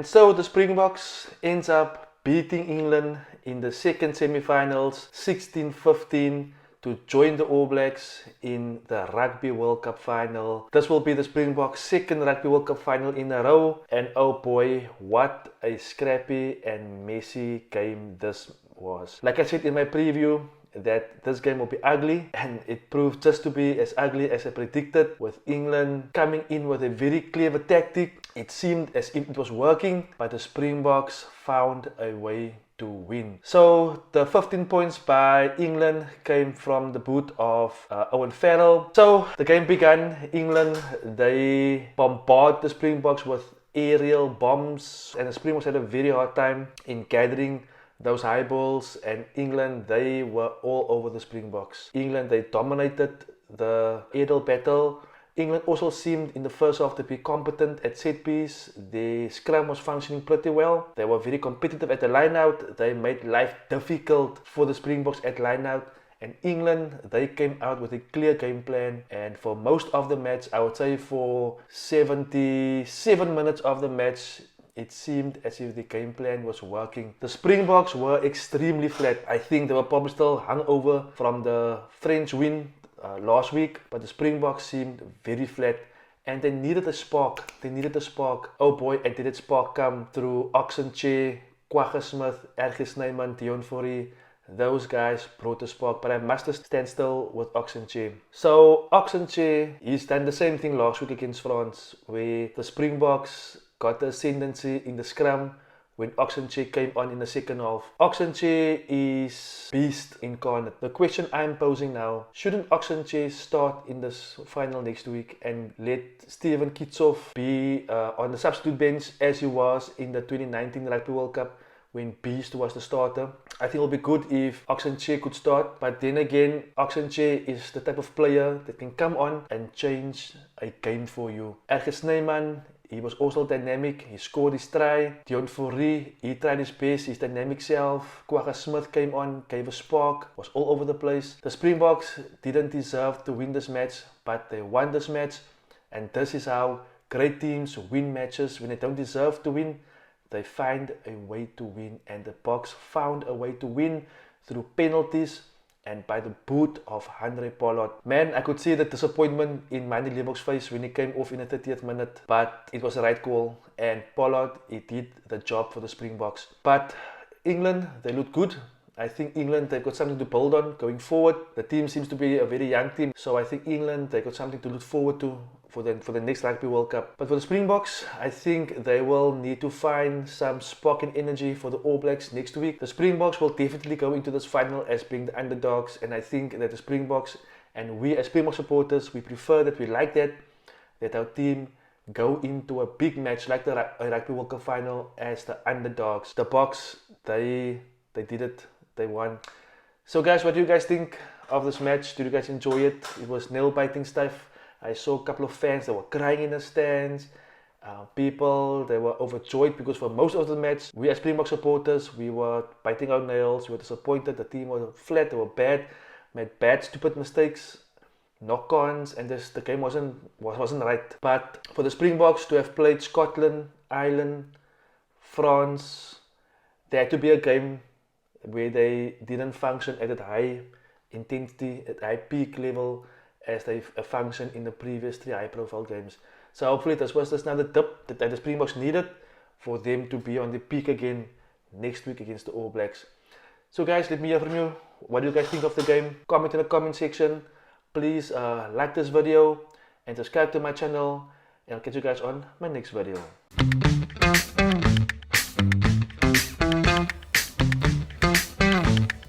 so the Springboks ends up beating England in the second semi-finals 16-15 to join the All Blacks in the Rugby World Cup final. This will be the Springboks' second Rugby World Cup final in a row, and oh boy, what a scrappy and messy game this was. Like I said in my preview, that this game will be ugly, and it proved just to be as ugly as I predicted, with England coming in with a very clever tactic. It seemed as if it was working, but the Springboks found a way to win. So the 15 points by England came from the boot of Owen Farrell. So the game began. England, they bombarded the Springboks with aerial bombs, and the Springboks had a very hard time in gathering those high balls, and England, they were all over the Springboks. England, they dominated the aerial battle. England also seemed in the first half to be competent at set piece. The scrum was functioning pretty well. They were very competitive at the line out. They made life difficult for the Springboks at line out. And England, they came out with a clear game plan, and for most of the match, I would say for 77 minutes of the match, it seemed as if the game plan was working. The Springboks were extremely flat. I think they were probably still hungover from the French win last week, but the Springboks seemed very flat, and they needed a spark. Oh boy, and did that spark come through Ox Nche, Kwagga Smith, RWC Snyman, Dion Fourie. Those guys brought the spark, but I must stand still with Ox Nche. So Ox Nche, he's done the same thing last week against France, where the Springboks got the ascendancy in the scrum when Ox Nche came on in the second half. Ox Nche is beast incarnate. The question I'm posing now, shouldn't Ox Nche start in this final next week and let Steven Kitshoff be on the substitute bench as he was in the 2019 Rugby World Cup when Beast was the starter? I think it will be good if Ox Nche could start, but then again, Ox Nche is the type of player that can come on and change a game for you. RWC Snyman, he was also dynamic. He scored his try. Dion Fourie, he tried his best, his dynamic self. Kwagga Smith came on, gave a spark, was all over the place. The Springboks didn't deserve to win this match, but they won this match. And this is how great teams win matches. When they don't deserve to win, they find a way to win. And the Boks found a way to win through penalties and by the boot of Handre Pollard. Man, I could see the disappointment in Mandy Leeuw's face when he came off in the 30th minute, but it was the right call, and Pollard, he did the job for the Springboks. But England, they look good. I think England, they've got something to build on going forward. The team seems to be a very young team, so I think England, they've got something to look forward to for the next Rugby World Cup. But for the Springboks, I think they will need to find some spark and energy for the All Blacks next week. The Springboks will definitely go into this final as being the underdogs, and I think that the Springboks, and we as Springbok supporters, we prefer that, we like that our team go into a big match like the Rugby World Cup final as the underdogs. The Boks, they did it. They won. So guys, what do you guys think of this match? Did you guys enjoy it? It was nail-biting stuff. I saw a couple of fans that were crying in the stands. People, they were overjoyed because for most of the match, we as Springbok supporters, we were biting our nails. We were disappointed. The team was flat. They were bad. Made bad, stupid mistakes, knock-ons, and the game wasn't right. But for the Springboks to have played Scotland, Ireland, France, there had to be a game where they didn't function at that high intensity, at high peak level as they functioned in the previous 3 high-profile games. So hopefully this was just another dip that the Springboks needed for them to be on the peak again next week against the All Blacks. So guys, let me hear from you. What do you guys think of the game? Comment in the comment section. Please like this video and subscribe to my channel, and I'll catch you guys on my next video.